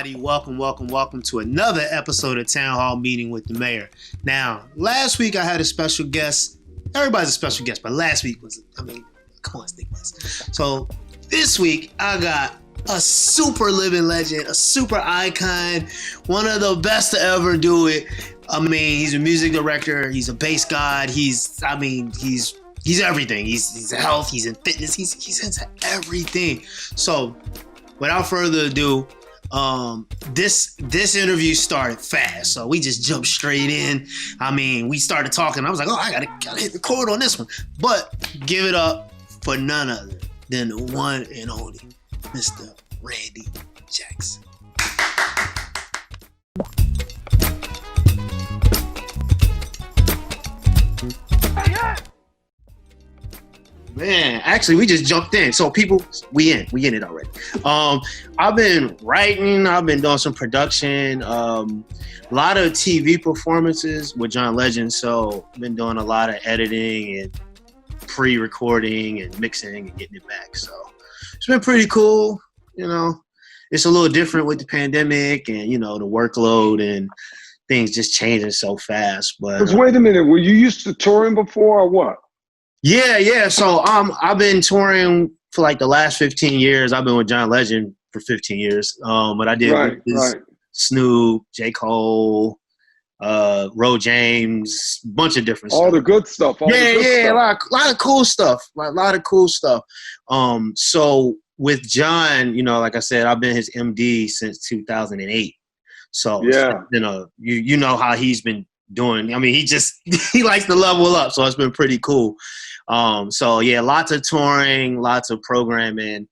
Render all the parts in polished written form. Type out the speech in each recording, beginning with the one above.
everybody. Welcome to another episode of Town Hall Meeting with the Mayor. Now, last week I had a special guest. Everybody's a special guest, but last week was, come on, Nick West. So this week I got a super living legend, a super icon, one of the best to ever do it. He's a music director. He's a bass god. He's everything. He's health. He's in fitness. He's into everything. So, without further ado, this interview started fast, so we just jumped straight in. We started talking. I was like, I gotta hit record on this one. But give it up for none other than the one and only Mr. Randy Jackson. Man, actually, we just jumped in. So people, we in it already. I've been writing. I've been doing some production. A lot of TV performances with John Legend. So I've been doing a lot of editing and pre-recording and mixing and getting it back. So it's been pretty cool. You know, it's a little different with the pandemic and, the workload and things just changing so fast. But wait a minute, were you used to touring before or what? Yeah. So I've been touring for like the last 15 years. I've been with John Legend for 15 years. But I did Snoop, J. Cole, Ro James, bunch of different stuff. The good stuff. A lot of cool stuff. A lot of cool stuff. So with John, like I said, I've been his MD since 2008. So yeah, you know how he's been doing. He likes to level up, so it's been pretty cool. So yeah, lots of touring, lots of programming.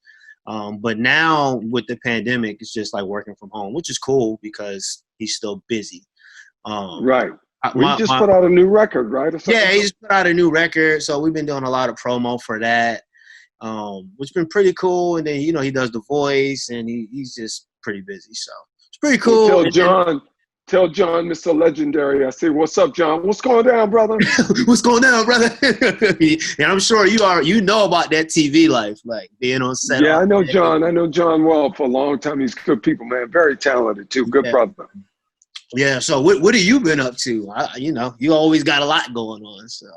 But now with the pandemic, it's just like working from home, which is cool because he's still busy. Right. He just put out a new record, right? Yeah, he just put out a new record. So we've been doing a lot of promo for that, which has been pretty cool. And then, he does The Voice and he's just pretty busy. So it's pretty cool. Well, Tell John, Mr. Legendary, I say, what's up, John? What's going down, brother? What's going down, brother? And I'm sure you know about that TV life, like being on set. Yeah, I know John. I know John well for a long time. He's good people, man. Very talented, too. Good brother. Yeah, so what have you been up to? You always got a lot going on, so.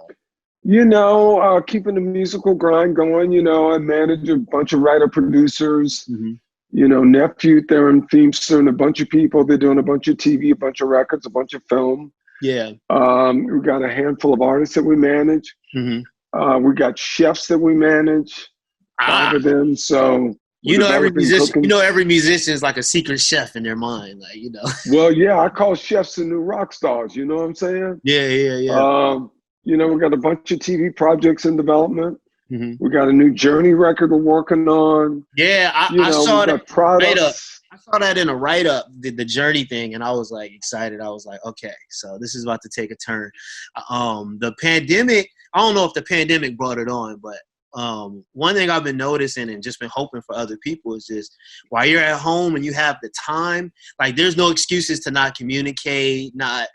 Keeping the musical grind going. I manage a bunch of writer-producers. Mm-hmm. Nephew, Theron Feemster, and a bunch of people. They're doing a bunch of TV, a bunch of records, a bunch of film. Yeah. We got a handful of artists that we manage. Mm-hmm. We got chefs that we manage. 5 of them. So every musician. Every musician is like a secret chef in their mind, Well, yeah, I call chefs the new rock stars. You know what I'm saying? Yeah. We got a bunch of TV projects in development. Mm-hmm. We got a new Journey record we're working on. Yeah, I saw that write-up. I saw that in a write-up, the Journey thing, and I was like excited. I was like, okay, so this is about to take a turn. The pandemic, I don't know if the pandemic brought it on, but one thing I've been noticing and just been hoping for other people is just while you're at home and you have the time, like there's no excuses to not communicate, not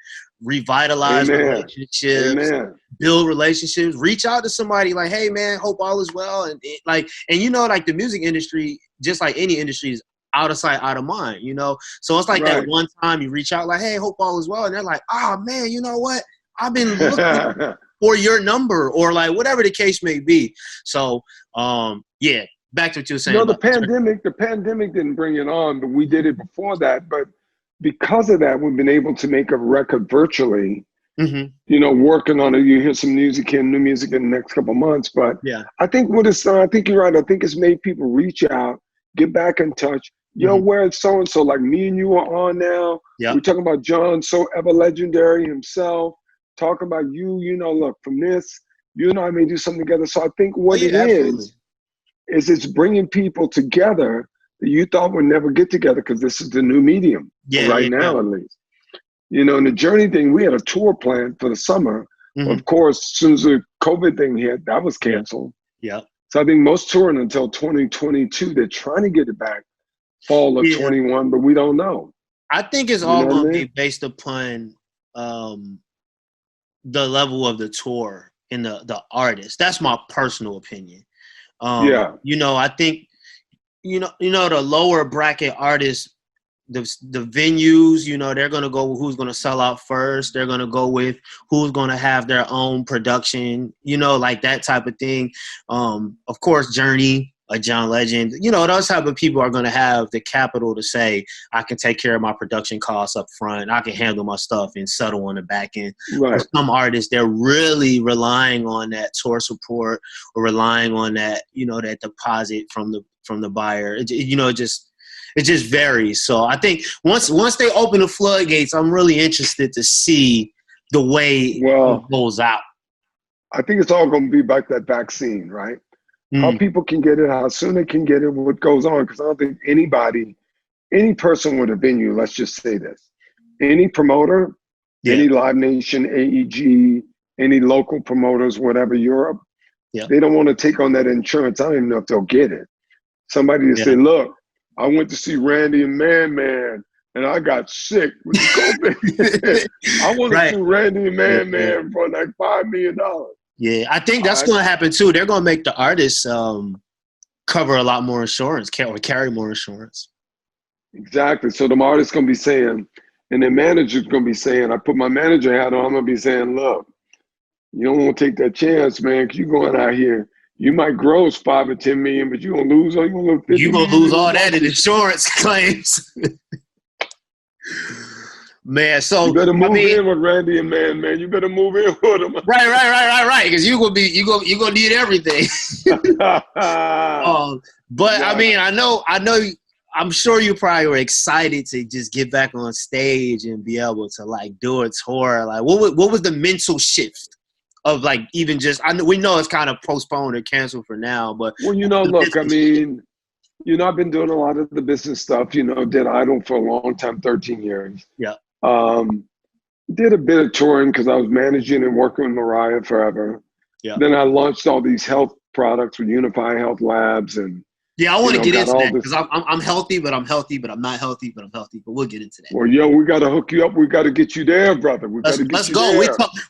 revitalize relationships, build relationships, reach out to somebody like, hey man, hope all is well. And the music industry, just like any industry, is out of sight, out of mind, So it's like that one time you reach out like, hey, hope all is well. And they're like, oh man, you know what? I've been looking for your number or like whatever the case may be. So, yeah, back to what you were saying. The pandemic didn't bring it on, but we did it before that. But because of that, we've been able to make a record virtually, working on it. You hear some new music in the next couple of months. But yeah, I think I think you're right. I think it's made people reach out, get back in touch. Where it's so-and-so, like me and you are on now. Yeah. We're talking about John, so ever legendary himself, talking about you, look, from this, I may do something together. So I think what is it's bringing people together that you thought would never get together because this is the new medium now, at least. And the Journey thing, we had a tour planned for the summer. Mm-hmm. Of course, as soon as the COVID thing hit, that was canceled. Yeah. So I think most touring until 2022, they're trying to get it back fall of 21, but we don't know. I think it's all going to be based upon the level of the tour and the artist. That's my personal opinion. I think, the lower bracket artists the venues, you know, they're going to go with who's going to sell out first. They're going to go with who's going to have their own production, you know, like that type of thing. Of course, Journey, a John Legend, you know, those type of people are going to have the capital to say, I can take care of my production costs up front. I can handle my stuff and settle on the back end. Right. For some artists, they're really relying on that tour support or relying on that, you know, that deposit from the buyer. It just varies. So I think once they open the floodgates, I'm really interested to see the way it goes out. I think it's all going to be about that vaccine, right? How people can get it, how soon they can get it, what goes on. Because I don't think any person with a venue, let's just say this, any promoter, any Live Nation, AEG, any local promoters, whatever, Europe, they don't want to take on that insurance. I don't even know if they'll get it. Somebody to say, look, I went to see Randy and Man and I got sick with COVID. I want to sue Randy and Man for like $5 million. Yeah, I think that's going to happen too. They're going to make the artists cover a lot more insurance, or carry more insurance. Exactly. So the artist's going to be saying, and the manager's going to be saying, I put my manager hat on, I'm going to be saying, look, you don't want to take that chance, man, because you're going out here. You might gross 5 or 10 million, but you're going to lose all, you're going to lose all that in insurance claims. Man, so you better move in with Randy and Man. You better move in with him. Right. Because you're gonna need everything. But yeah. I mean, I know. I'm sure you probably were excited to just get back on stage and be able to like do a tour. Like, what was the mental shift of like even just? We know it's kind of postponed or canceled for now, but well, you know, look, I mean, you know, I've been doing a lot of the business stuff. You know, did Idol for a long time, 13 years. Yeah. Did a bit of touring because I was managing and working with Mariah forever. Yeah. Then I launched all these health products with Unify Health Labs and. Yeah, I want to get into that because I'm healthy, but I'm healthy, but I'm not healthy, but I'm healthy. But we'll get into that. Well, yo, we got to hook you up. We got to get you there, brother. Let's go.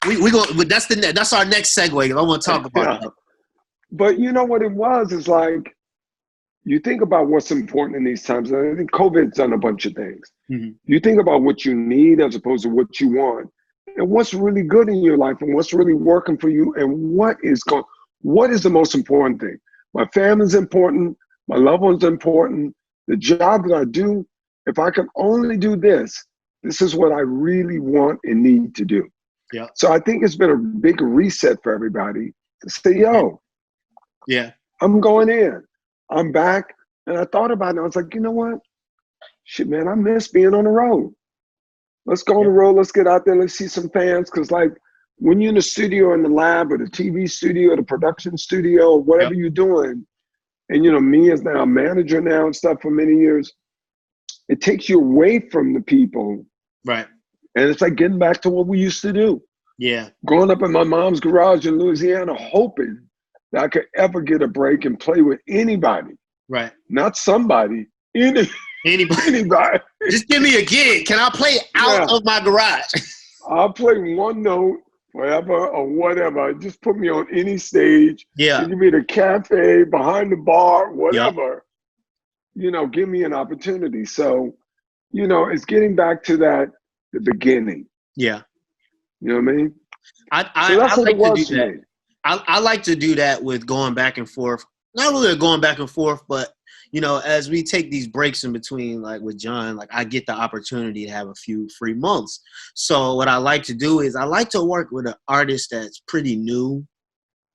We go. That's our next segue. I want to talk about that. But you know what it was? Is like you think about what's important in these times. And I think COVID's done a bunch of things. Mm-hmm. You think about what you need as opposed to what you want, and what's really good in your life, and what's really working for you, and what is the most important thing. My family's important. My loved one's important. The job that I do, if I can only do this, this is what I really want and need to do. Yeah. So I think it's been a big reset for everybody to say, yo, I'm going in. I'm back. And I thought about it. I was like, you know what? Shit, man, I miss being on the road. Let's go on the road. Let's get out there. Let's see some fans. Because like when you're in the studio or in the lab or the TV studio or the production studio or whatever you're doing, and, you know, me as now a manager now and stuff for many years, it takes you away from the people. Right. And it's like getting back to what we used to do. Yeah. Growing up in my mom's garage in Louisiana, hoping that I could ever get a break and play with anybody. Right. Not somebody. Anybody. Just give me a gig. Can I play out of my garage? I'll play one note. Forever or whatever, just put me on any stage. Yeah. Give me the cafe, behind the bar, whatever. You know, give me an opportunity. So, you know, it's getting back to that, the beginning. Yeah. You know what I mean? I like to do that. I like to do that with going back and forth. Not really going back and forth, but you know, as we take these breaks in between, like with John, like I get the opportunity to have a few free months. So what I like to do is I like to work with an artist that's pretty new,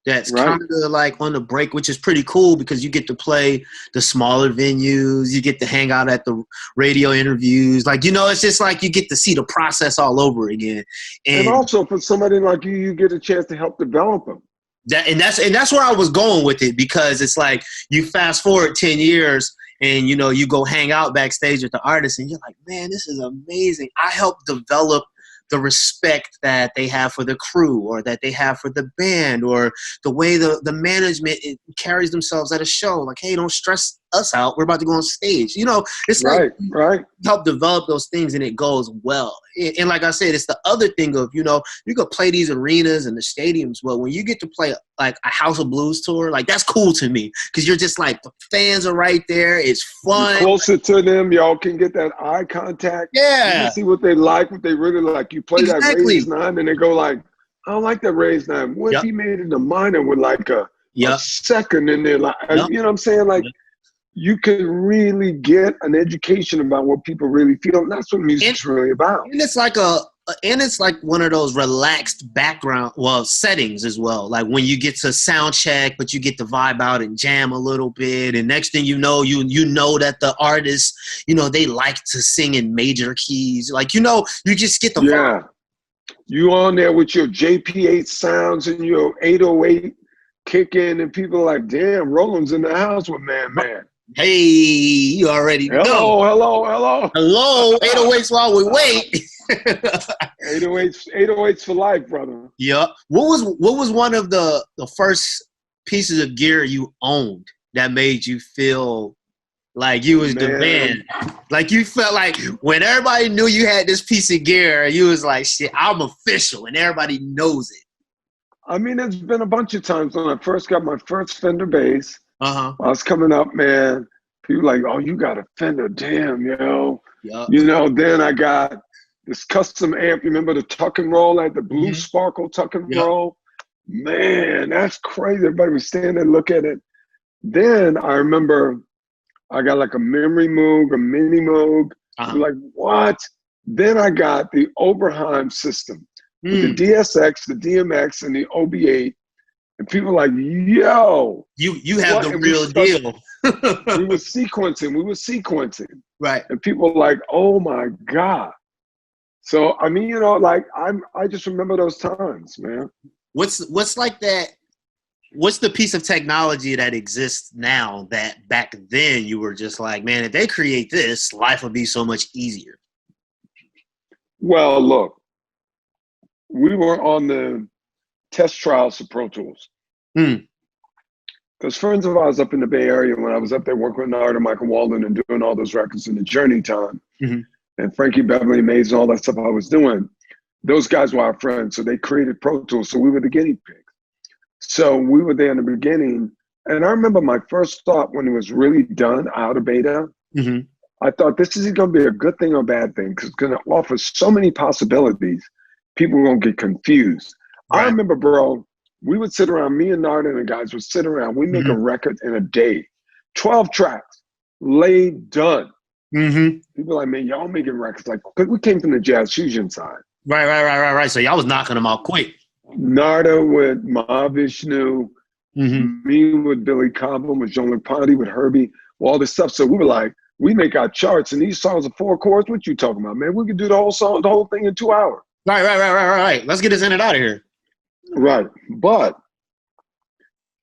that's kind of like on the break, which is pretty cool because you get to play the smaller venues, you get to hang out at the radio interviews. Like, you know, it's just like you get to see the process all over again. And also for somebody like you, you get a chance to help develop them. That's where I was going with it, because it's like you fast forward 10 years and, you know, you go hang out backstage with the artist and you're like, man, this is amazing. I helped develop the respect that they have for the crew or that they have for the band or the way the management carries themselves at a show. Like, hey, don't stress us out. We're about to go on stage. You know, it's right, like right. help develop those things and it goes well. And like I said, it's the other thing of, you know, you could play these arenas and the stadiums, but when you get to play like a House of Blues tour, like that's cool to me because you're just like the fans are right there. It's fun. You're closer to them, y'all can get that eye contact. Yeah, you see what they like, what they really like. You play that raised 9 and they go like, I don't like that raised 9. What if he made it a minor with like a second in there? Like, you know what I'm saying? Like, you can really get an education about what people really feel. And that's what music's really about. And it's like one of those relaxed background, settings as well. Like when you get to sound check, but you get to vibe out and jam a little bit. And next thing you know, you know that the artists, you know, they like to sing in major keys. Like, you know, you just get the vibe. You on there with your JP8 sounds and your 808 kick in, and people are like, damn, Roland's in the house with Man. Hey, you already know. Hello. 808s while we wait. 808s for life, brother. Yeah. What was one of the first pieces of gear you owned that made you feel like you was the man? Like you felt like when everybody knew you had this piece of gear, you was like, shit, I'm official and everybody knows it. I mean, it's been a bunch of times when I first got my first Fender bass. I was coming up, man. People like, oh, you got a Fender, damn, yo. Yep. You know, then I got this custom amp. You remember the tuck and roll, like the blue sparkle tuck and roll? Man, that's crazy. Everybody was standing and look at it. Then I remember I got like a memory Moog, a mini Moog. Like, what? Then I got the Oberheim system. With the DSX, the DMX, and the OB8. And people were like, yo. You have the real deal. We were sequencing. Right. And people were like, oh my God. So, I mean, you know, like, I just remember those times, man. What's like that? What's the piece of technology that exists now that back then you were just like, man, if they create this, life would be so much easier? Well, look, we were on the test trials for Pro Tools. Because friends of ours up in the Bay Area, when I was up there working with Nard and Michael Walden and doing all those records in the Journey time, and Frankie Beverly Mays and all that stuff I was doing, those guys were our friends. So they created Pro Tools. So we were the guinea pigs. So we were there in the beginning. And I remember my first thought when it was really done out of beta, I thought this is going to be a good thing or a bad thing because it's going to offer so many possibilities. People are going to get confused. Right. I remember, bro, we would sit around, me and Nard and the guys would sit around. We make a record in a day, 12 tracks, laid, done. People are like, man, y'all making records. Like, cause we came from the jazz fusion side. Right. So y'all was knocking them out quick. Narda with Mahavishnu, me with Billy Cobham, with Jean-Luc Ponty, with Herbie, all this stuff. So we were like, we make our charts, and these songs are 4 chords. What you talking about, man? We could do the whole song, the whole thing in 2 hours. Right. Let's get this in and out of here. Right. But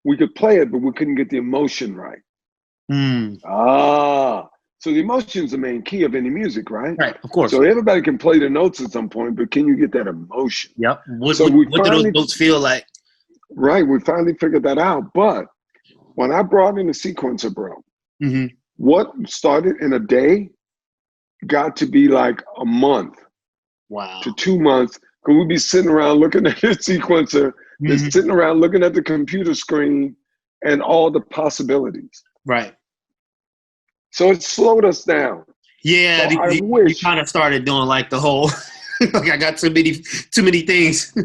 we could play it, but we couldn't get the emotion right. So the emotion's the main key of any music, right? Right, of course. So everybody can play the notes at some point, but can you get that emotion? Yep. What do those notes feel like? Right. We finally figured that out. But when I brought in the sequencer, bro, what started in a day got to be like a month. Wow. To 2 months. Because we'd be sitting around looking at the sequencer, just sitting around looking at the computer screen and all the possibilities. Right. So it slowed us down. Yeah, so you kind of started doing like the whole, like I got too many things.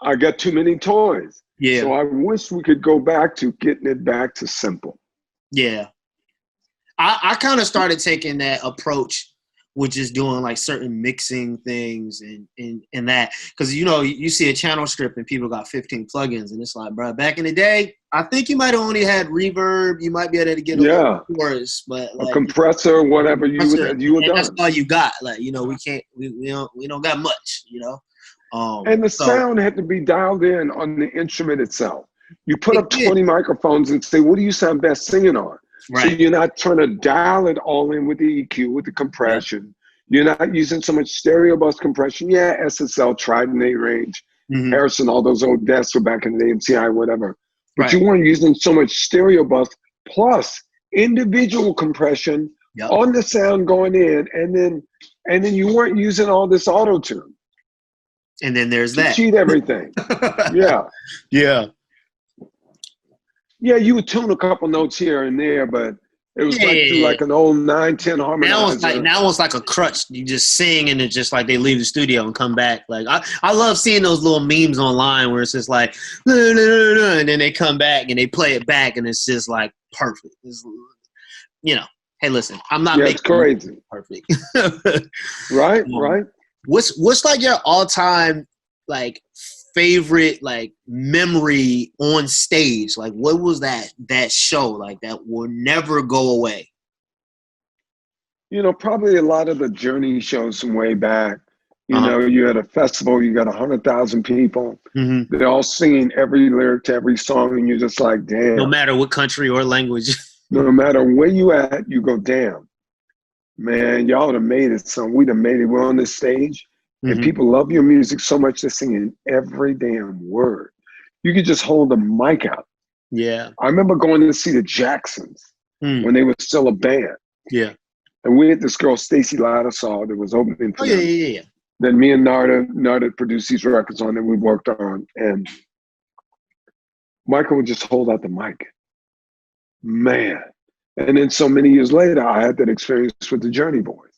I got too many toys. Yeah. So I wish we could go back to getting it back to simple. Yeah. I kind of started taking that approach with just doing like certain mixing things and that. Because, you know, you see a channel script and people got 15 plugins and it's like, bro, back in the day, I think you might have only had reverb. You might be able to get a chorus, but like, a compressor, whatever you were done. That's all you got. Like, you know, we don't got much, you know. And the sound had to be dialed in on the instrument itself. You put up 20 microphones and say, what do you sound best singing on? Right. So you're not trying to dial it all in with the EQ, with the compression. You're not using so much stereo bus compression. Yeah, SSL, Trident 8 range, Harrison, all those old desks were back in the day, MCI, whatever. But you weren't using so much stereo bus plus individual compression yep. on the sound going in, and then you weren't using all this auto tune. And then there's that. Cheat everything. Yeah. Yeah. Yeah, you would tune a couple notes here and there, but it was through like an old 910 harmonizer. Now it's like a crutch. You just sing and it's just like they leave the studio and come back. Like I love seeing those little memes online where it's just like, and then they come back and they play it back and it's just like perfect. It's, hey, listen, I'm not making it's crazy. Perfect. Right. What's like your all-time like favorite like memory on stage? Like what was that show like that will never go away? Probably a lot of the Journey shows from way back. You had a festival, you got 100,000 people. Mm-hmm. They're all singing every lyric to every song, and you're just like, damn. No matter what country or language. No matter where you at, you go, damn. Man, y'all would have made it. So we'd have made it. We're on this stage. Mm-hmm. And people love your music so much they're singing every damn word. You could just hold the mic out. Yeah. I remember going to see the Jacksons when they were still a band. Yeah. And we had this girl, Stacey Lattisaw, that was opening for them. Yeah. Then me and Narda produced these records on that we worked on. And Michael would just hold out the mic. Man. And then so many years later, I had that experience with the Journey Boys.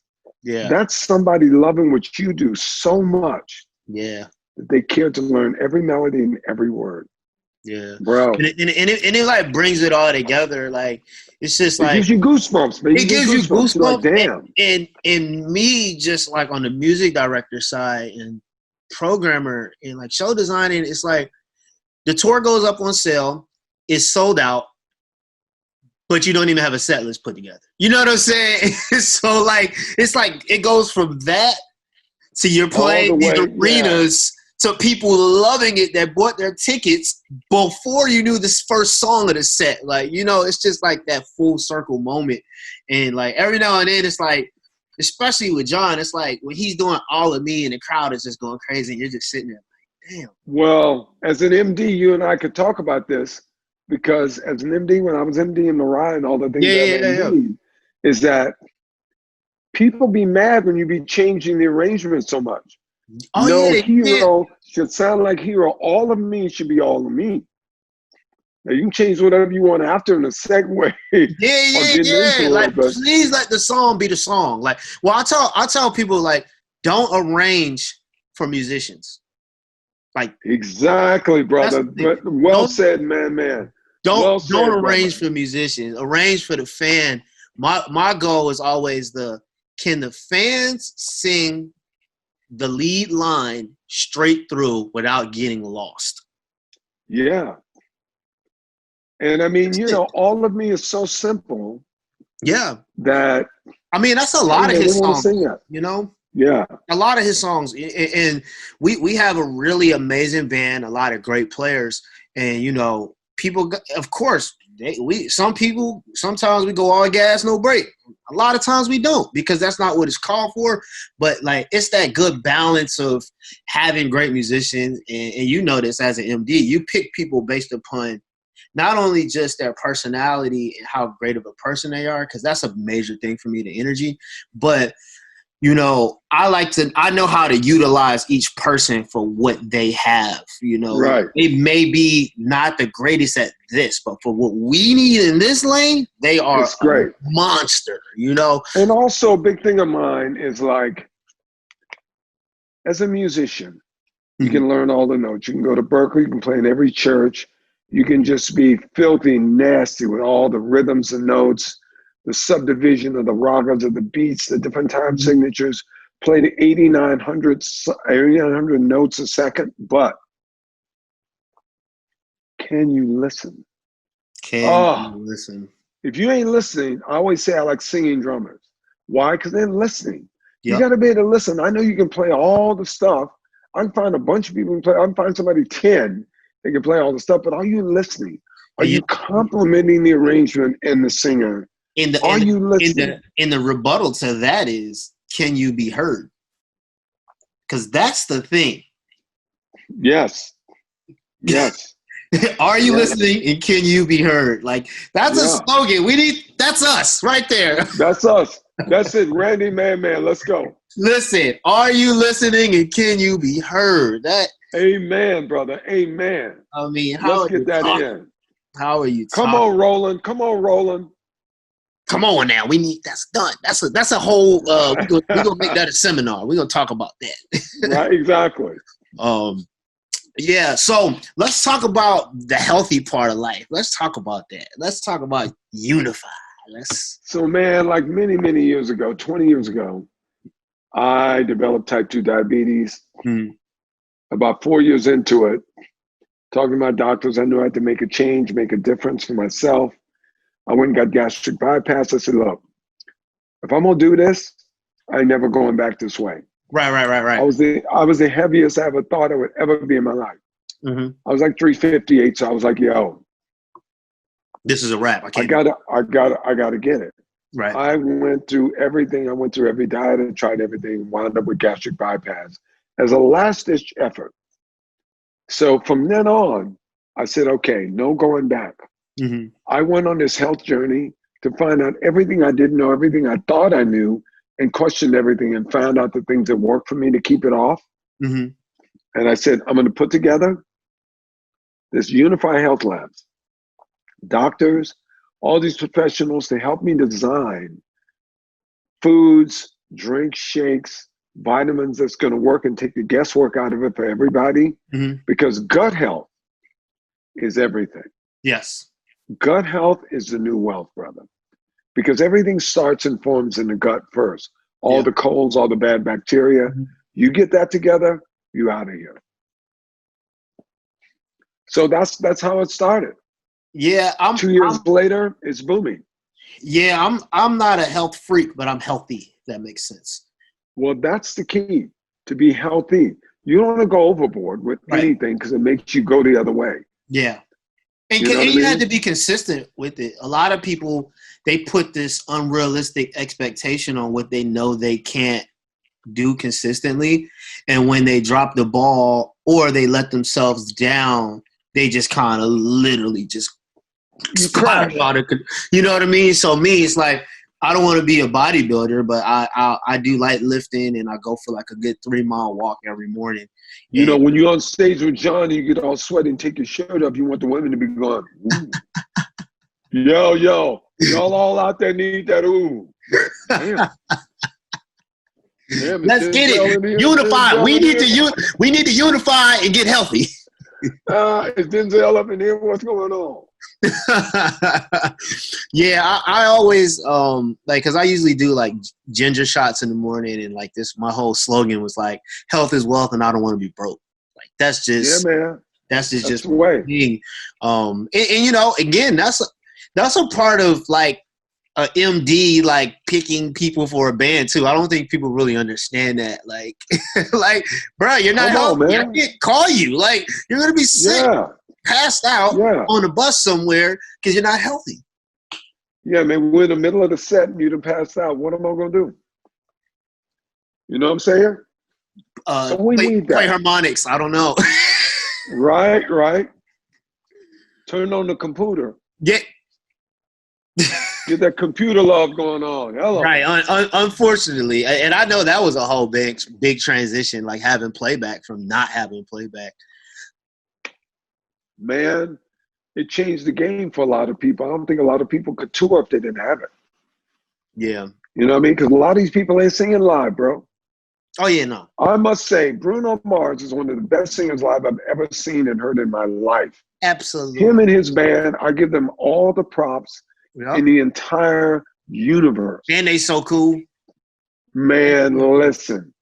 Yeah. That's somebody loving what you do so much. Yeah. That they care to learn every melody and every word. Yeah. Bro. And it like brings it all together. Like, it's just like. It gives you goosebumps, man. It gives you goosebumps. Like, damn. And me, just like on the music director side and programmer and like show designing, it's like the tour goes up on sale, it's sold out, but you don't even have a set list put together. You know what I'm saying? So like, it's like it goes from that to you're playing these arenas to people loving it that bought their tickets before you knew this first song of the set. Like, it's just like that full circle moment. And like every now and then it's like, especially with John, it's like when he's doing All of Me and the crowd is just going crazy and you're just sitting there like, damn. Well, as an MD, you and I could talk about this. Because as an MD, when I was MD in Mariah and all the things is that people be mad when you be changing the arrangement so much. Hero should sound like Hero. All of Me should be All of Me. Now you can change whatever you want after in a segue. Yeah. Like, please let the song be the song. Like, well, I tell people like, don't arrange for musicians. Like exactly, brother. Well said, man. Don't arrange for musicians. Arrange for the fan. My goal is always can the fans sing the lead line straight through without getting lost? Yeah. And I mean, All of Me is so simple. Yeah. That that's a lot of his songs. Yeah. A lot of his songs. And we have a really amazing band, a lot of great players, and people, of course, sometimes we go all gas, no break. A lot of times we don't, because that's not what it's called for. But like, it's that good balance of having great musicians. And you know this as an MD, you pick people based upon not only just their personality and how great of a person they are, because that's a major thing for me, the energy, but I know how to utilize each person for what they have, Right. They may be not the greatest at this, but for what we need in this lane, they are a monster, And also a big thing of mine is like, as a musician, you can learn all the notes. You can go to Berkeley, you can play in every church. You can just be filthy nasty with all the rhythms and notes, the subdivision of the ragas of the beats, the different time signatures, play to 8,900 notes a second. But can you listen? Can you listen? If you ain't listening, I always say I like singing drummers. Why? Because they're listening. Yep. You got to be able to listen. I know you can play all the stuff. I can find a bunch of people who play. I can find somebody 10 that can play all the stuff. But are you listening? Are you complimenting the arrangement and the singer? Are you listening? And the rebuttal to that is, can you be heard? Because that's the thing. Yes. Are you listening, and can you be heard? Like, that's a slogan. That's us right there. That's us. That's it. Randy Man, let's go. Listen, are you listening, and can you be heard? Amen, brother. Amen. I mean, let's get that in. How are you talking? Come on, Roland. Come on now. That's done. That's a whole we're gonna make that a seminar. We're gonna talk about that. Right, exactly. Yeah, so let's talk about the healthy part of life. Let's talk about that. Let's talk about Unify. So, man, like many, many years ago, 20 years ago, I developed type 2 diabetes. About 4 years into it, talking to my doctors, I knew I had to make a change, make a difference for myself. I went and got gastric bypass. I said, look, if I'm going to do this, I ain't never going back this way. Right. I was the heaviest I ever thought I would ever be in my life. I was like 358, so I was like, yo, this is a wrap. I gotta get it. Right. I went through everything. I went through every diet and tried everything, wound up with gastric bypass as a last-ditch effort. So from then on, I said, okay, no going back. I went on this health journey to find out everything I didn't know, everything I thought I knew, and questioned everything and found out the things that worked for me to keep it off. And I said, I'm going to put together this Unify Health Labs, doctors, all these professionals to help me design foods, drinks, shakes, vitamins that's going to work and take the guesswork out of it for everybody. Because gut health is everything. Yes. Gut health is the new wealth, brother. Because everything starts and forms in the gut first. All the colds, all the bad bacteria. You get that together, you out of here. So that's how it started. Yeah, 2 years later, it's booming. Yeah, I'm not a health freak, but I'm healthy. If that makes sense. Well, that's the key, to be healthy. You don't want to go overboard with anything because it makes you go the other way. Yeah. And you had to be consistent with it. A lot of people, they put this unrealistic expectation on what they know they can't do consistently. And when they drop the ball or they let themselves down, they just kind of literally just crash. You know what I mean? So me, it's like, I don't want to be a bodybuilder, but I do light lifting, and I go for like a good 3-mile walk every morning. You know, when you're on stage with John, you get all sweaty and take your shirt off. You want the women to be going, ooh. Yo, y'all all out there need that ooh. Damn. Let's get it. Unify. We need to unify and get healthy. Is Denzel up in here? What's going on? Yeah, I always like, because I usually do like ginger shots in the morning, and like my whole slogan was like, health is wealth and I don't want to be broke. Like that's just that's the way. Thing. And you know, again, that's a part of like a MD, like picking people for a band too. I don't think people really understand that. Like like, bro, you're not healthy. I can't call you. Like, you're gonna be sick. Passed out on a bus somewhere because you're not healthy. Yeah, man, we're in the middle of the set and you done passed out. What am I gonna do? You know what I'm saying? So we need that. Play harmonics. I don't know. Right. Turn on the computer. Get that computer love going on. Hello. Right. Unfortunately, and I know that was a whole big transition, like having playback from not having playback. Man, it changed the game for a lot of people. I don't think a lot of people could tour if they didn't have it. Yeah. You know what I mean? Because a lot of these people ain't singing live, bro. Oh, yeah, no. I must say, Bruno Mars is one of the best singers live I've ever seen and heard in my life. Absolutely. Him and his band, I give them all the props in the entire universe. And they so cool. Man, listen.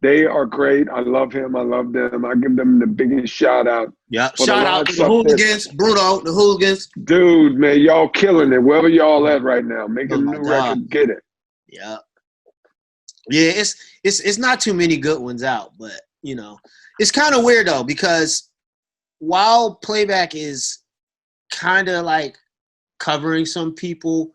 They are great. I love him. I love them. I give them the biggest shout out. Yeah. Shout out to the Hooligans, Bruno, the Hooligans. Dude, man, y'all killing it. Wherever y'all at right now, making a new record, get it. Yeah. Yeah, it's not too many good ones out, but you know, it's kind of weird though, because while playback is kind of like covering some people,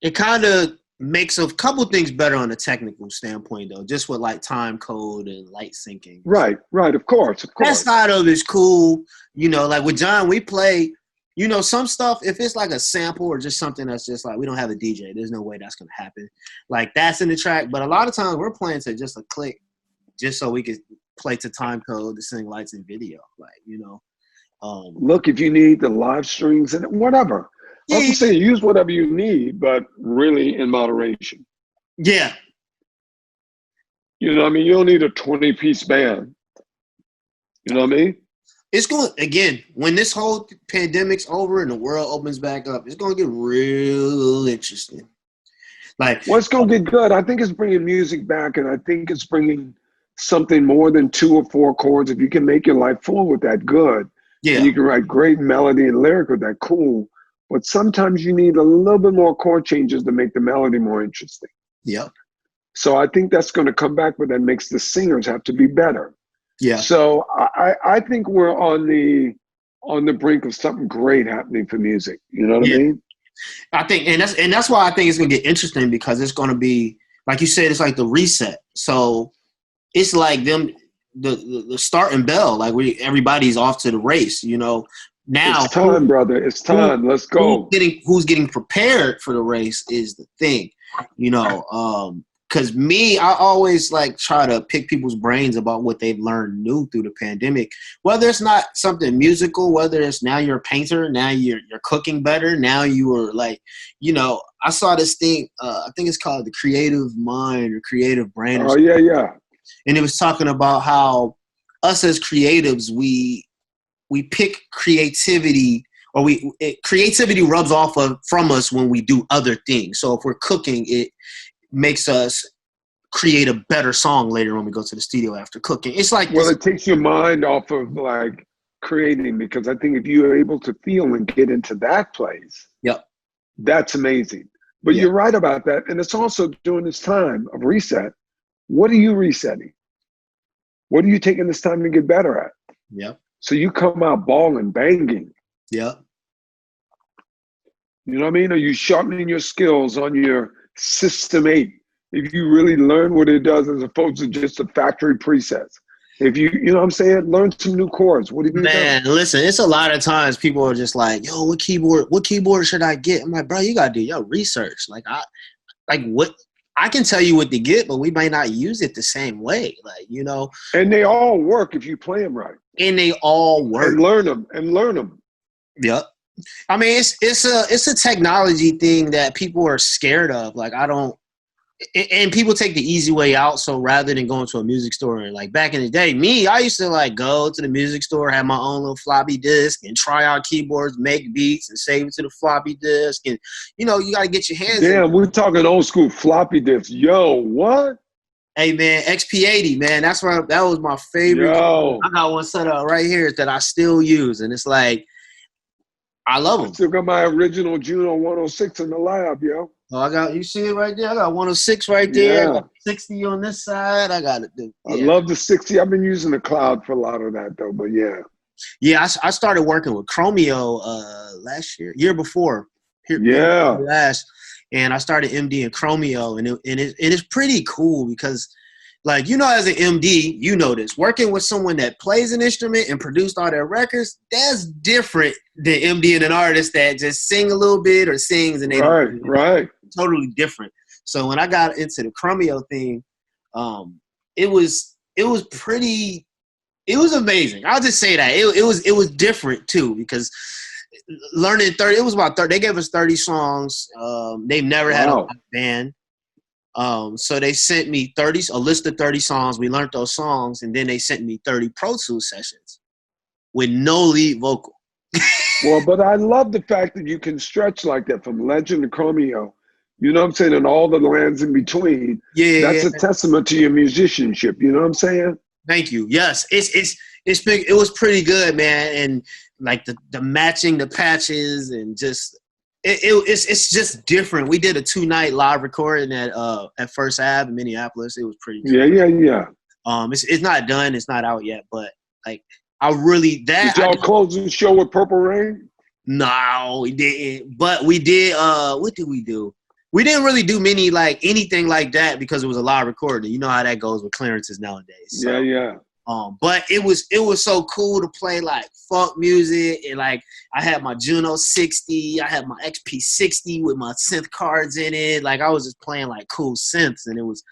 it kind of makes a couple things better on a technical standpoint though, just with like time code and light syncing. Right, of course. That side of it is cool. You know, like with John, we play, you know, some stuff, if it's like a sample or just something that's just like, we don't have a DJ, there's no way that's going to happen. Like, that's in the track. But a lot of times we're playing to just a click just so we could play to time code to sing lights and video. Like, you know. Look, if you need the live strings and whatever. Yeah. I'm saying use whatever you need, but really in moderation. Yeah. You know what I mean? You don't need a 20-piece band. You know what I mean? It's going, again, when this whole pandemic's over and the world opens back up, it's going to get real interesting. Like, well, it's going to get good. I think it's bringing music back, and I think it's bringing something more than 2 or 4 chords. If you can make your life full with that, good. Yeah. And you can write great melody and lyric with that, cool. But sometimes you need a little bit more chord changes to make the melody more interesting. Yeah. So I think that's going to come back, but that makes the singers have to be better. Yeah. So I think we're on the brink of something great happening for music. You know what I mean? I think, and that's why I think it's gonna get interesting, because it's gonna be, like you said, it's like the reset. So it's like the starting bell. Like everybody's off to the race. You know, now it's time, brother. It's time. Let's go. Who's getting prepared for the race is the thing. You know, because I always like try to pick people's brains about what they've learned new through the pandemic. Whether it's not something musical, whether it's now you're a painter, now you're cooking better, now you are like, you know, I saw this thing, I think it's called the creative mind or creative brain. Oh, yeah. And it was talking about how us as creatives, we pick creativity, or creativity rubs off from us when we do other things. So if we're cooking, it makes us create a better song later when we go to the studio after cooking. It's like, well, it takes your mind off of like creating, because I think if you're able to feel and get into that place, yep, that's amazing. But you're right about that. And it's also during this time of reset, what are you resetting? What are you taking this time to get better at? Yep. So you come out balling, banging. Yep. You know what I mean? Are you sharpening your skills on your System 8? If you really learn what it does as opposed to just the factory presets. If you know what I'm saying, learn some new chords. What have you done? Listen, it's a lot of times people are just like, yo, what keyboard should I get? I'm like, bro, you gotta do your research. Like what I can tell you what to get, but we might not use it the same way. Like, you know. And they all work if you play them right. And they all work. And learn them. Yep. I mean, it's a technology thing that people are scared of. Like, and people take the easy way out. So rather than going to a music store, and like back in the day, I used to like go to the music store, have my own little floppy disk and try out keyboards, make beats and save it to the floppy disk. And, you know, you got to get your hands. Damn, we're talking old school floppy disk. Yo, what? Hey, man, XP80, man, that was my favorite. Yo. I got one set up right here that I still use. And it's like, I love them. I still got my original Juno 106 in the lab, yo. Oh, you see it right there? I got 106 right there. Yeah. I got 60 on this side. I got it. Yeah. I love the 60. I've been using the cloud for a lot of that, though, but yeah. Yeah, I started working with Chromeo last year before. And I started MD in Chromeo, and it's pretty cool because, like, you know, as an MD, you know this. Working with someone that plays an instrument and produced all their records, that's different than MD and an artist that just sing a little bit or sings and they right. Totally different. So when I got into the Chromeo thing, it was amazing. I'll just say that. It was different too, because learning 30, it was about 30. They gave us 30 songs. They've never had a live band. So they sent me a list of 30 songs. We learned those songs, and then they sent me 30 Pro Tools sessions with no lead vocal. Well, but I love the fact that you can stretch like that from Legend to Chromeo. You know what I'm saying? And all the lands in between. Yeah. That's a testament to your musicianship. You know what I'm saying? Thank you. Yes. It's big. It was pretty good, man. And like the matching the patches and just it's just different. We did a 2-night live recording at First Ave in Minneapolis. It was pretty good. Yeah. It's not done. It's not out yet, but like did y'all close the show with Purple Rain? No, we didn't. But we did. What did we do? We didn't really do anything like that because it was a live recording. You know how that goes with clearances nowadays. So, Yeah. But it was so cool to play like funk music, and like I had my Juno 60, I had my XP 60 with my synth cards in it. Like I was just playing like cool synths, and it was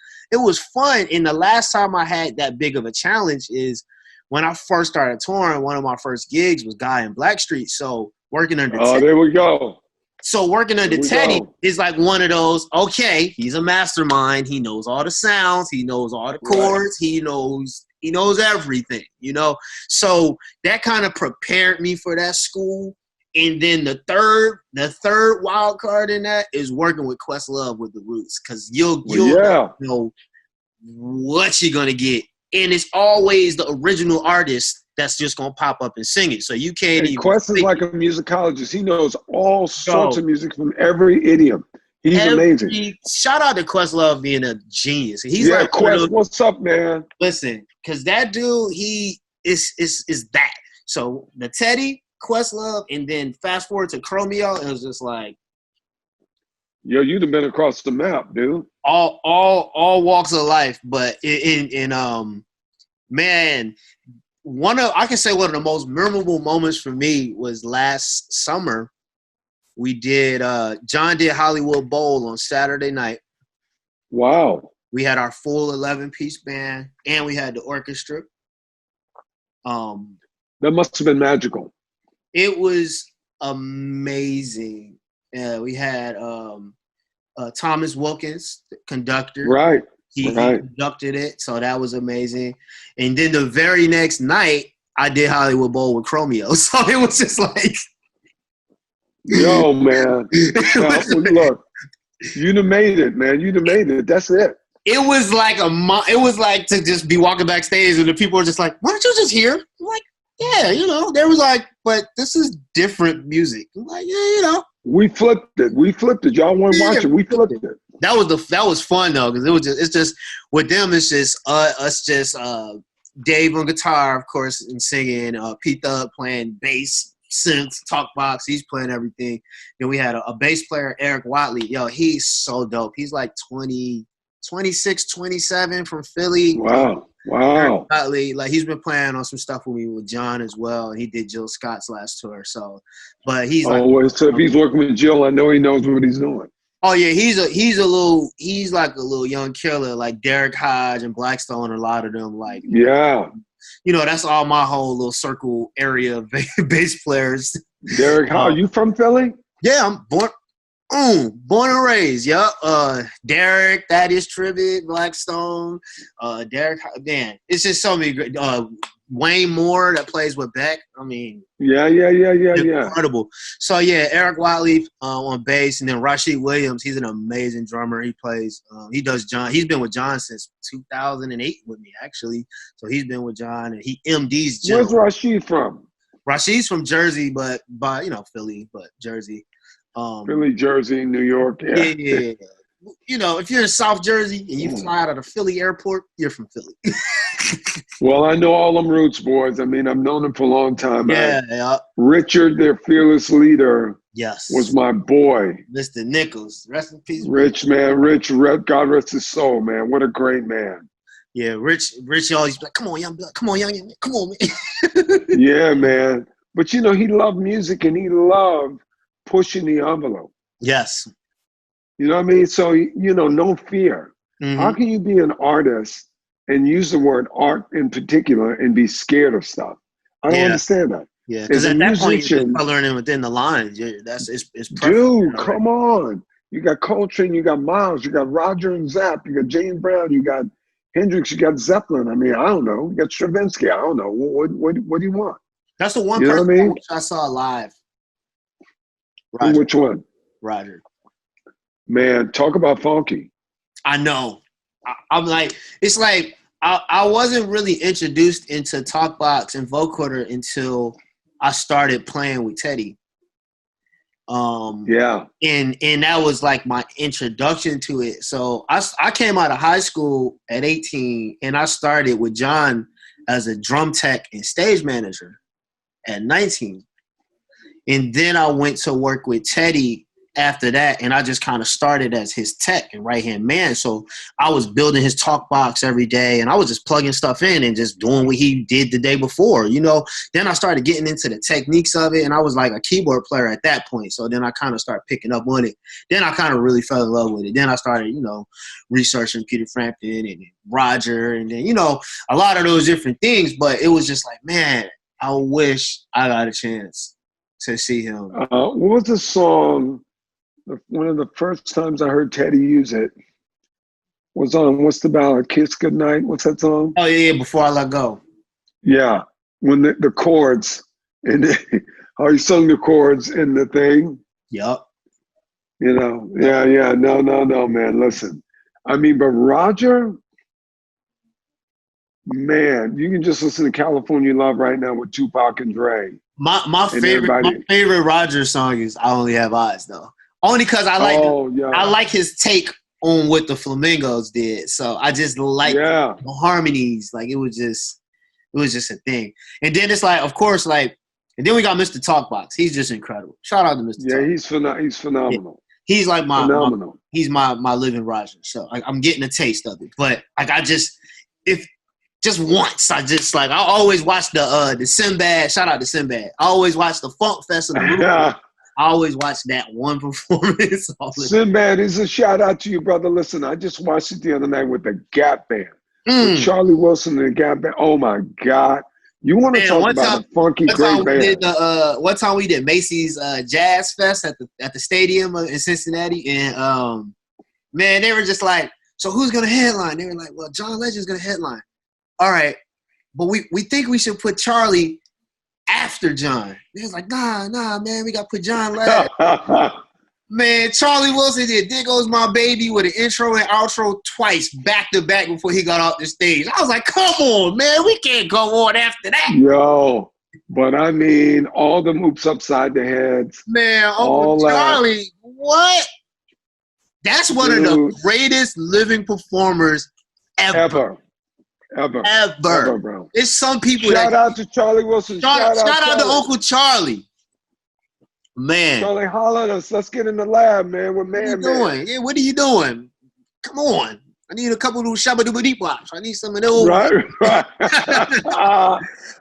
fun. And the last time I had that big of a challenge is when I first started touring. One of my first gigs was Guy in Blackstreet. So working under there we go. So working under Teddy is like one of those, okay, he's a mastermind. He knows all the sounds. He knows all the chords. Right. He knows everything, you know? So that kind of prepared me for that school. And then the third wild card in that is working with Questlove with the Roots, because you'll know what you're going to get. And it's always the original artist that's just going to pop up and sing it. So you can't even. Quest is like a musicologist. He knows all sorts of music from every idiom. He's amazing. Shout out to Questlove being a genius. He's like, Quest, what's up, man? Listen, because that dude, he is that. So the Teddy, Questlove, and then fast forward to Chromeo, it was just like, yo, you'd have been across the map, dude. All walks of life, but man, I can say one of the most memorable moments for me was last summer. We did John did Hollywood Bowl on Saturday night. Wow. We had our full 11-piece band, and we had the orchestra. That must have been magical. It was amazing. We had Thomas Wilkins, the conductor. Right. He conducted it, so that was amazing. And then the very next night, I did Hollywood Bowl with Chromeo. So it was just like, yo, man. Now, look, you'd have made it, man. You'd have made it. That's it. It was like to just be walking backstage and the people were just like, why don't you just hear? I'm like, yeah, you know. They was like, but this is different music. I'm like, yeah, you know. We flipped it. Y'all weren't watching. We flipped it. That was fun though, because it's just with them. It's just us, just Dave on guitar, of course, and singing. Pete Thug playing bass, synth, talk box. He's playing everything. Then we had a bass player, Eric Watley. Yo, he's so dope. He's like 26, 27 from Philly. Wow. Eric Watley, like he's been playing on some stuff with me with John as well. And he did Jill Scott's last tour. So, but he's like, so if he's working with Jill, I know he knows what he's doing. Oh yeah, he's like a little young killer, like Derek Hodge and Blackstone, a lot of them. Like, yeah, you know, that's all my whole little circle area of bass players. Derek Hodge, you from Philly? Yeah, I'm born and raised. Yeah, Derek, Thaddeus Tribbett, Blackstone, Derek. Man, it's just so many great. Wayne Moore that plays with Beck. I mean, yeah. Incredible. So yeah, Eric Watley on bass, and then Rashid Williams. He's an amazing drummer. He plays. He does John. He's been with John since 2008 with me actually. So he's been with John, and he MDs John. Where's Rashid from? Rashid's from Jersey, but by Philly, but Jersey. Philly, Jersey, New York. Yeah. You know, if you're in South Jersey and you fly out of the Philly airport, you're from Philly. Well, I know all them Roots boys. I mean, I've known them for a long time. Yeah. Richard, their fearless leader, was my boy. Mr. Nichols. Rest in peace. Rich, man. Rich, God rest his soul, man. What a great man. Yeah, Rich always be like, come on, young blood. Come on, young man. Come on, man. Yeah, man. But, you know, he loved music and he loved pushing the envelope. Yes. You know what I mean? So, you know, no fear. Mm-hmm. How can you be an artist and use the word art in particular and be scared of stuff? I don't understand that. Yeah, because at that point, you're just learning within the lines. It's perfect. Dude, come on. You got Coltrane, you got Miles, you got Roger and Zapp, you got James Brown, you got Hendrix, you got Zeppelin. I mean, I don't know. You got Stravinsky. I don't know. What do you want? That's the one person I saw live. Roger. Which one? Roger. Man, talk about funky. I know. I'm like, it's like I wasn't really introduced into Talkbox and vocoder until I started playing with Teddy. Yeah. And that was like my introduction to it. So I came out of high school at 18 and I started with John as a drum tech and stage manager at 19. And then I went to work with Teddy after that, and I just kind of started as his tech and right-hand man. So I was building his talk box every day, and I was just plugging stuff in and just doing what he did the day before, you know. Then I started getting into the techniques of it, and I was like a keyboard player at that point. So then I kind of started picking up on it. Then I kind of really fell in love with it. Then I started, you know, researching Peter Frampton and Roger, and then, you know, a lot of those different things. But it was just like, man, I wish I got a chance to see him. What was the song? One of the first times I heard Teddy use it was on What's the Ballad? Kiss Goodnight. What's that song? Oh yeah, Before I Let Go. Yeah, when the chords and how he sung the chords in the thing. Yep. You know, yeah. No, man. Listen, I mean, but Roger, man, you can just listen to California Love right now with Tupac and Dre. My favorite Roger song is I Only Have Eyes, though. Only because I like his take on what the Flamingos did. So I just like the harmonies. Like it was just a thing. And then it's like, of course, like, and then we got Mr. Talkbox. He's just incredible. Shout out to Mr. Yeah, Talkbox. He's phenomenal. Yeah. He's like my living Roger. So I'm getting a taste of it. But like I always watch the Sinbad. Shout out to Sinbad. I always watch the Funk Festival. I always watch that one performance. Sinbad is a shout out to you, brother. Listen, I just watched it the other night with the Gap Band. With Charlie Wilson and the Gap Band. Oh my God. You want to talk about a funky great band. What time we did Macy's Jazz Fest at the stadium in Cincinnati, and man, they were just like, so who's gonna headline? They were like, well, John Legend's gonna headline. All right, but we think we should put Charlie after John. He was like, nah, man, we got to put John last. Man, Charlie Wilson did There Goes My Baby with an intro and outro twice, back to back before he got off the stage. I was like, come on, man, we can't go on after that. Yo, but I mean, all the moops upside the heads. Man, Uncle Charlie, what? That's one of the greatest living performers ever. Ever, bro. It's some people shout out to Charlie Wilson. Shout out to Uncle Charlie. Man. Charlie, holler at us. Let's get in the lab, man. What are you doing? Yeah, what are you doing? Come on. I need a couple of those shabba-dooba-deep bops. I need some of those. Right.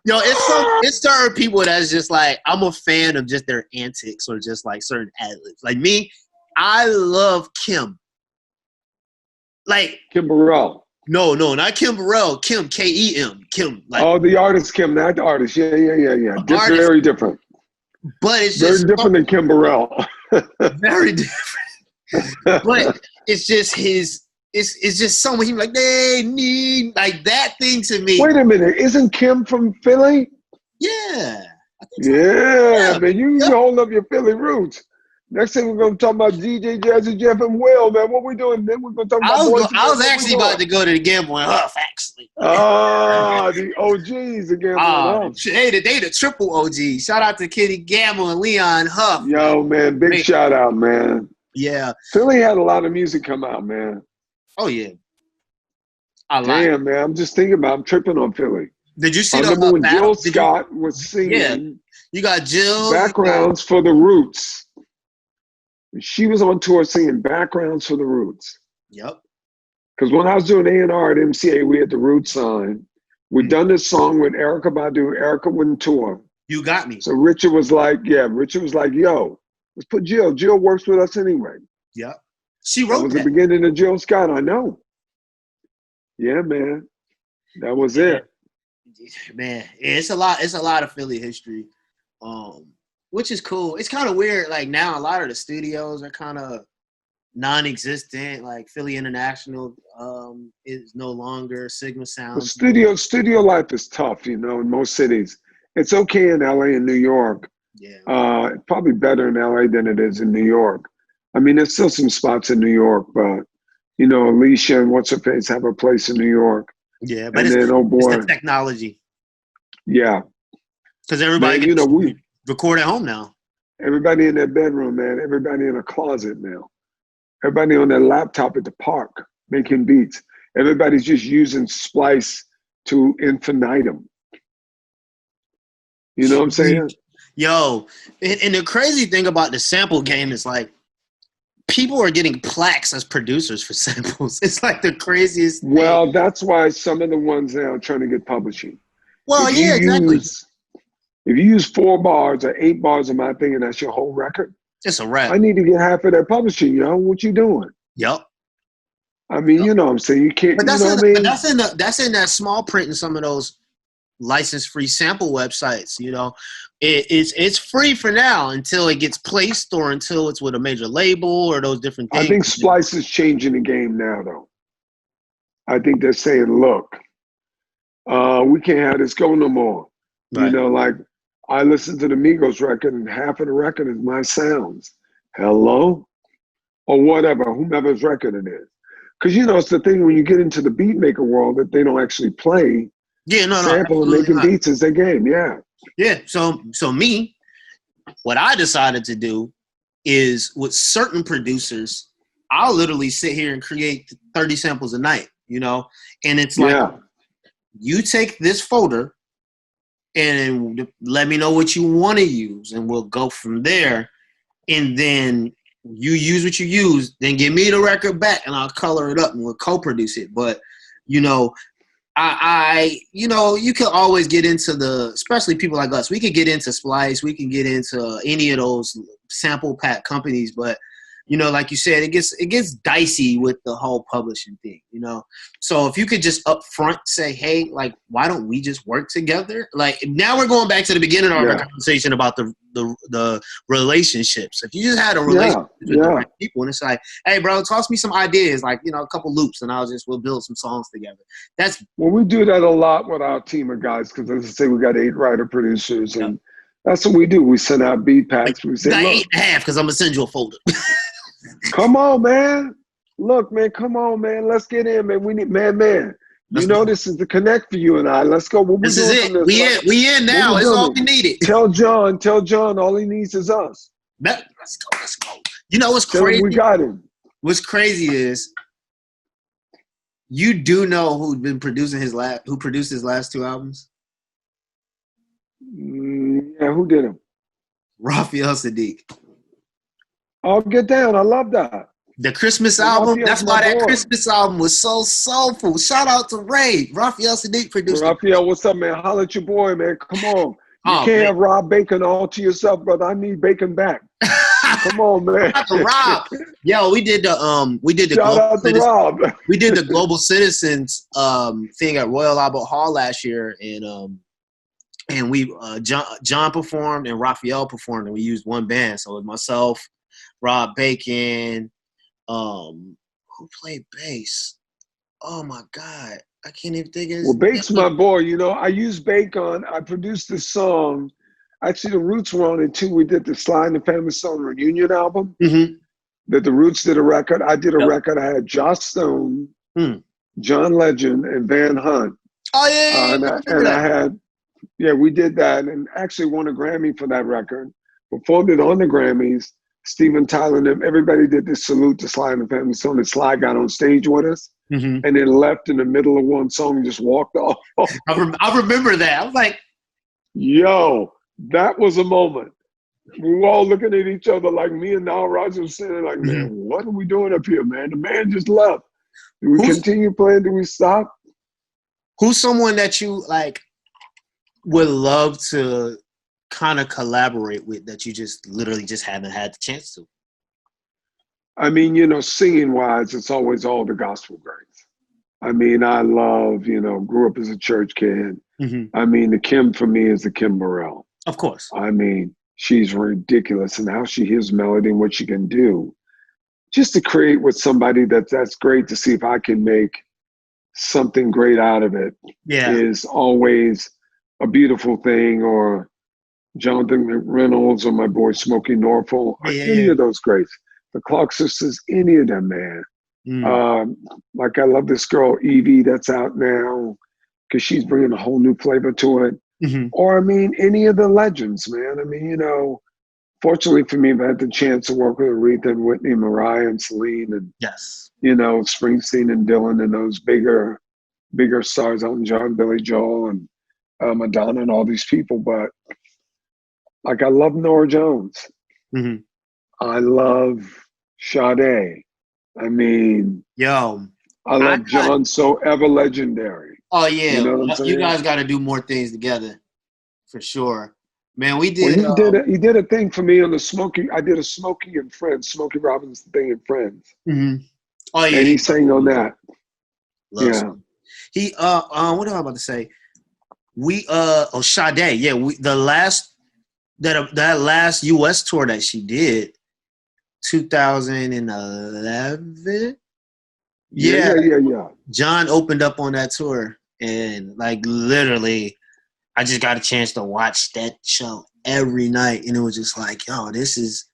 Yo, it's certain people that's just like, I'm a fan of just their antics or just like certain ad-libs. Like me, I love Kim. Like Kim Burrell. No, not Kim Burrell. Kim, K-E-M. Kim. Like, the artist Kim, not the artist. Yeah. Very different. But it's very different than Kim Burrell. Very different. But it's just it's just someone he like, they need like that thing to me. Wait a minute. Isn't Kim from Philly? Yeah. I think so. Yeah, man. You hold up your Philly roots. Next thing we're going to talk about DJ Jazzy Jeff and Will, man. What we doing? Then we're going to talk about I was actually about to go to the Gamble and Huff, actually. The OGs, the Gamble and Huff. They the triple OG. Shout out to Kitty Gamble and Leon Huff. Yo, man, big shout out, man. Yeah. Philly had a lot of music come out, man. Oh, yeah. Damn, man. I'm just thinking about, I'm tripping on Philly. Did you see I remember when Jill Scott was singing. Yeah. You got Jill. Backgrounds for the Roots. She was on tour singing Backgrounds for the Roots. Yep. Because when I was doing A&R at MCA, we had the Roots sign. We'd done this song with Erykah Badu. Erykah wouldn't tour. You got me. So Richard was like, yo, let's put Jill. Jill works with us anyway. Yep. She wrote that. Was the beginning of Jill Scott, I know. Yeah, man. That was it. Man, it's a lot of Philly history. Which is cool. It's kind of weird. Like now, a lot of the studios are kind of non-existent. Like Philly International is no longer Sigma Sound. Studio life is tough, in most cities. It's okay in LA and New York. Yeah. It's probably better in LA than it is in New York. I mean, there's still some spots in New York, but Alicia and what's her face have a place in New York. Yeah, but it's the technology. Yeah. Because everybody we record at home now. Everybody in their bedroom, man. Everybody in a closet now. Everybody on their laptop at the park making beats. Everybody's just using Splice to infinitum. You know what I'm saying? Yo, and the crazy thing about the sample game is like, people are getting plaques as producers for samples. It's like the craziest thing. Well, that's why some of the ones now are trying to get publishing. Well, yeah, exactly. If you use 4 bars or 8 bars of my thing and that's your whole record, it's a rap. I need to get half of that publishing, yo. What you doing? Yep. I mean, you know what I'm saying? You can't, but that's you know in, what I mean? But that's in that small print in some of those license-free sample websites, you know. It's free for now until it gets placed or until it's with a major label or those different things. I think Splice is changing the game now, though. I think they're saying, look, we can't have this go no more. Right. You know, like I listened to the Migos record and half of the record is my sounds. Hello? Or whatever, whomever's record it is. Because, you know, it's the thing when you get into the beat maker world that they don't actually play. Yeah, sample and making beats is their game, yeah. Yeah, so me, what I decided to do is with certain producers, I'll literally sit here and create 30 samples a night, you know? And it's like, you take this folder and let me know what you want to use, and we'll go from there. And then you use what you use, then give me the record back, and I'll color it up, and we'll co-produce it. But, you know, you know, you can always get into especially people like us, we could get into Splice, we can get into any of those sample pack companies, but, you know, like you said, it gets dicey with the whole publishing thing, you know? So if you could just up front say, hey, like, why don't we just work together? Like, now we're going back to the beginning of our conversation about the relationships. If you just had a relationship with the right people, and it's like, hey, bro, toss me some ideas, like, you know, a couple loops, and we'll build some songs together. Well, we do that a lot with our team of guys, because as I say, we got 8 writer producers, and that's what we do. We send out beat packs. We say, got 8.5, because I'm going to send you a folder. Come on, man. Look, man, come on, man. Let's get in, man. We need, man. You know this is the connect for you and I. Let's go. This is it. We in now. It's all we needed. Tell John all he needs is us. Let's go. You know what's crazy? We got him. What's crazy is you do know who produced his last 2 albums? Yeah, who did them? Raphael Saadiq. I'll get down. I love that. The Christmas album, that's why that Christmas album was so soulful. Shout out to Ray. Raphael Saadiq produced it. Raphael, what's up, man? Holla at your boy, man. Come on. You can't have Rob Bacon all to yourself, brother. I need Bacon back. Come on, man. Shout out to Rob. Yo, we did the Shout out to Rob. We did the Global Citizens thing at Royal Albert Hall last year, and we John performed and Raphael performed, and we used one band. So it was myself, Rob Bacon, who played bass? Oh my God, I can't even think of his name. Well, Bake's my boy. You know, I used Bake I produced this song. Actually, the Roots were on it too. We did the Sly and the Family Stone reunion album. Mm-hmm. That the Roots did a record. I did a record. I had Joss Stone, John Legend, and Van Hunt. Oh yeah, I had, we did that, and actually won a Grammy for that record. Performed it on the Grammys. Steven Tyler and them, everybody did this salute to Sly and the Family Stone, and Sly got on stage with us, and then left in the middle of one song and just walked off. I remember that. I was like, yo, that was a moment. We were all looking at each other, like me and Nile Rodgers saying, like, man, what are we doing up here, man? The man just left. Do we continue playing? Do we stop? Who's someone that you, like, would love to kind of collaborate with that you just literally just haven't had the chance to? I mean, you know, singing wise, it's always all the gospel greats. I mean, I love, you know, grew up as a church kid. I mean, the Kim for me is the Kim Burrell. Of course. I mean, she's ridiculous, and how she hears melody and what she can do. Just to create with somebody that's great, to see if I can make something great out of it is always a beautiful thing. Or Jonathan McReynolds, or my boy Smokey Norfolk, any of those greats. The Clark sisters, any of them, man. Like I love this girl, Evie, that's out now, because she's bringing a whole new flavor to it. Or, I mean, any of the legends, man. I mean, you know, fortunately for me, I've had the chance to work with Aretha and Whitney, Mariah and Celine, and, you know, Springsteen and Dylan, and those bigger stars, Elton John, Billy Joel, and Madonna, and all these people. But like, I love Norah Jones. I love Sade. I mean, yo, I love John So Ever Legendary. Oh yeah, you know what I'm saying? You guys got to do more things together, for sure. Man, we did. Well, he did a thing for me on the Smokey. I did a Smokey and Friends, Smokey Robinson thing in Friends. Mm-hmm. Oh yeah, and he sang on that. Yeah. He what am I about to say? Sade. Yeah, that last US tour that she did, 2011. Yeah. John opened up on that tour, and like literally, I just got a chance to watch that show every night, and it was just like, yo, this is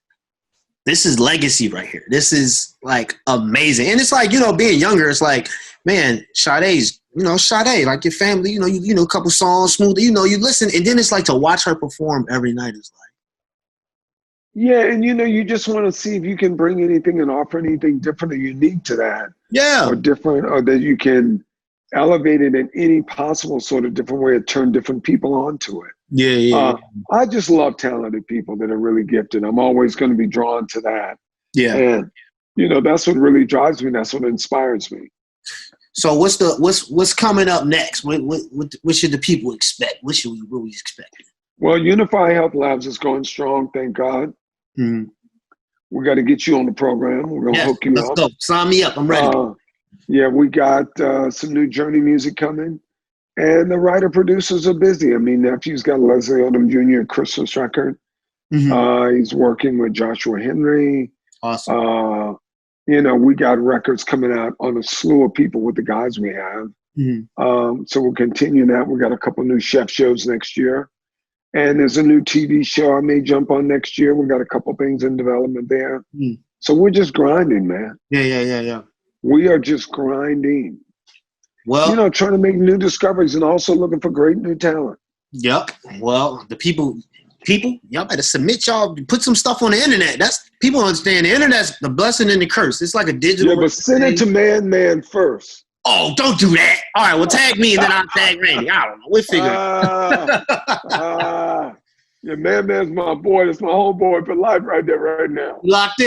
legacy right here. This is like amazing. And it's like, being younger, it's like, man, Sade's, Sade, like your family, you know, a couple songs, smooth, you listen, and then it's like to watch her perform every night is like. Yeah, and you just want to see if you can bring anything and offer anything different or unique to that. Yeah. Or different, or that you can elevate it in any possible sort of different way or turn different people onto it. Yeah. I just love talented people that are really gifted. I'm always going to be drawn to that. Yeah. And, that's what really drives me. That's what inspires me. So what's coming up next? What should the people expect? What we expect? Well, Unify Health Labs is going strong, thank God. Mm-hmm. We got to get you on the program. We're going to hook you up. Let's go. Sign me up. I'm ready. Yeah, we got some new Journey music coming. And the writer-producers are busy. I mean, Nephew's got Leslie Odom Jr. Christmas record. Mm-hmm. He's working with Joshua Henry. Awesome. We got records coming out on a slew of people with the guys we have. Mm-hmm. So we'll continue that. We got a couple new chef shows next year. And there's a new TV show I may jump on next year. We got a couple things in development there. Mm. So we're just grinding, man. Yeah. We are just grinding. Well, trying to make new discoveries and also looking for great new talent. Yep. Well, the people, y'all better submit y'all, put some stuff on the internet. That's people understand the internet's the blessing and the curse. It's like a digital. Yeah, but send it to Man first. Oh, don't do that. All right, well, tag me and then I'll tag Randy. I don't know. We'll figure it out. Yeah, Man's my boy. That's my whole boy for life right there, right now. We locked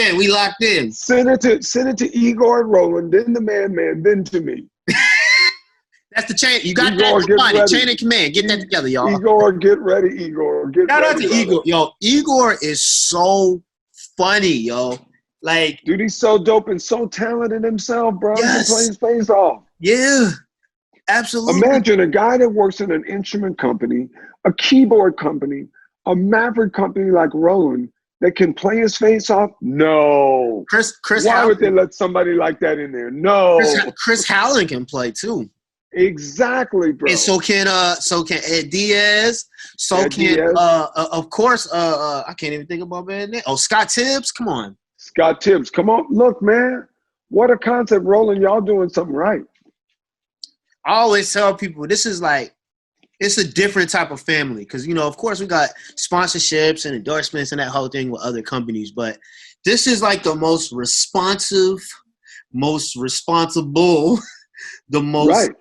in. Send it to Igor and Roland, then the Man, then to me. That's the chain. You got Igor, that chain of command. Get that together, y'all. Igor, get ready, Igor. Shout out to Igor. Yo, Igor is so funny, yo. Like, dude, he's so dope and so talented himself, bro. Yes. He plays his face off. Yeah, absolutely. Imagine a guy that works in an instrument company, a keyboard company, a maverick company like Roland that can play his face off. No. Chris. Why would they let somebody like that in there? No. Chris Howland can play too. Exactly, bro. And so can Ed Diaz. Of course, I can't even think about that name. Oh, Scott Tibbs. Come on. Scott Tibbs. Come on. Look, man. What a concept, Roland. Y'all doing something right. I always tell people this is like, it's a different type of family. Because, of course we got sponsorships and endorsements and that whole thing with other companies. But this is like the most responsive, most responsible, the most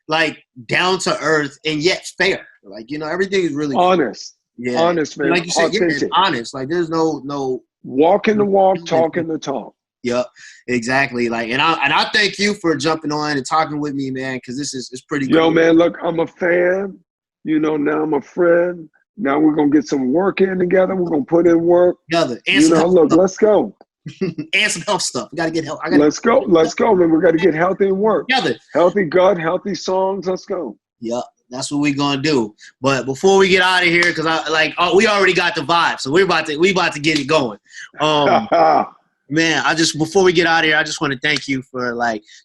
like down to earth and yet fair. Like, everything is really honest. Yeah. Honest, man. Like you said, it's honest. Like there's no walking the walk, talking the talk. Yep, exactly. Like, and I thank you for jumping on and talking with me, man, because it's pretty cool. Yo, man, look, I'm a fan. Now I'm a friend. Now we're gonna get some work in together. We're gonna put in work together. Look, let's go. And some health stuff. We gotta get help. Let's go, man. We gotta get healthy and work. Together. Healthy gut, healthy songs. Let's go. Yep. That's what we're gonna do. But before we get out of here, because we already got the vibe, so we about to get it going. Man, before we get out of here, I just want to thank you for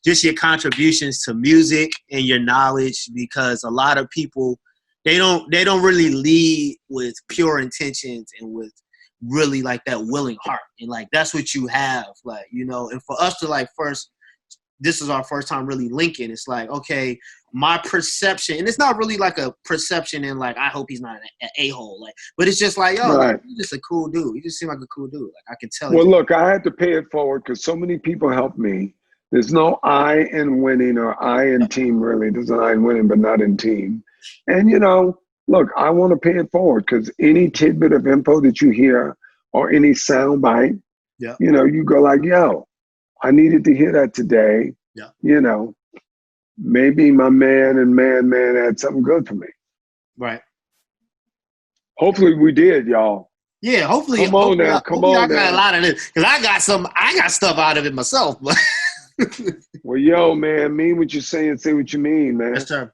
just your contributions to music and your knowledge, because a lot of people they don't really lead with pure intentions and with really that willing heart, and that's what you have, and for us to first. This is our first time really linking. It's okay, my perception, and it's not really a perception in I hope he's not an a-hole, but it's just you're just a cool dude. You just seem like a cool dude. I can tell. Well, look, I had to pay it forward because so many people helped me. There's no I in winning or I in team, really. There's an I in winning, but not in team. And, look, I want to pay it forward because any tidbit of info that you hear or any sound bite Yeah. You know, you go like, yo, I needed to hear that today. Yeah. You know, maybe my man had something good for me. Right. Hopefully we did, y'all. Yeah, hopefully. Come on now. I got a lot of this. Because I got stuff out of it myself. But well, yo, man, mean what you're saying, say what you mean, man. Yes, sir.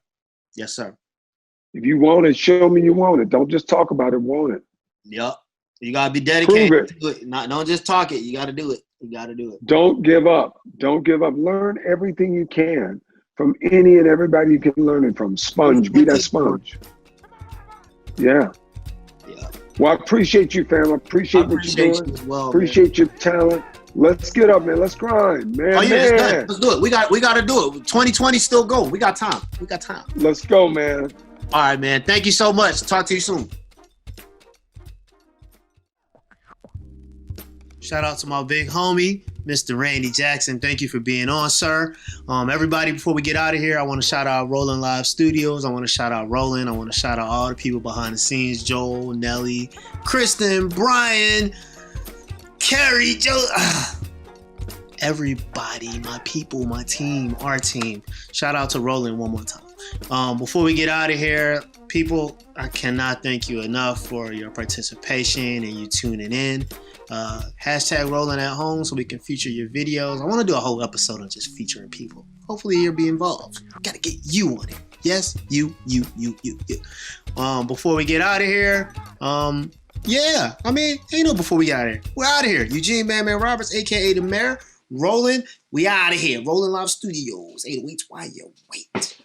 Yes, sir. If you want it, show me you want it. Don't just talk about it, want it. Yep. You gotta be dedicated Prove it. to it. Don't just talk it. You gotta do it. You gotta do it. Don't give up. Don't give up. Learn everything you can from any and everybody you can learn it from. Sponge. Be that sponge. Yeah. Yeah. Well, I appreciate you, fam. I appreciate what you're doing. You as well, appreciate your talent. Let's get up, man. Let's grind, man. Oh yeah, let's do it. We got to do it. 2020 still going. We got time. Let's go, man. All right, man. Thank you so much. Talk to you soon. Shout out to my big homie, Mr. Randy Jackson. Thank you for being on, sir. Everybody, before we get out of here, I want to shout out Rolling Live Studios. I want to shout out Roland. I want to shout out all the people behind the scenes, Joel, Nelly, Kristen, Brian, Carrie, Joe. Everybody, my people, my team, our team. Shout out to Roland one more time. Before we get out of here, people, I cannot thank you enough for your participation and you tuning in. Hashtag Rolling at Home so we can feature your videos. I want to do a whole episode on just featuring people. Hopefully you'll be involved. Gotta get you on it. Yes, you. Before we get out of here, before we get out of here. We're out of here. Eugene Man Roberts, aka the Mayor. Rolling, we out of here. Rolling Live Studios. 808 while you wait.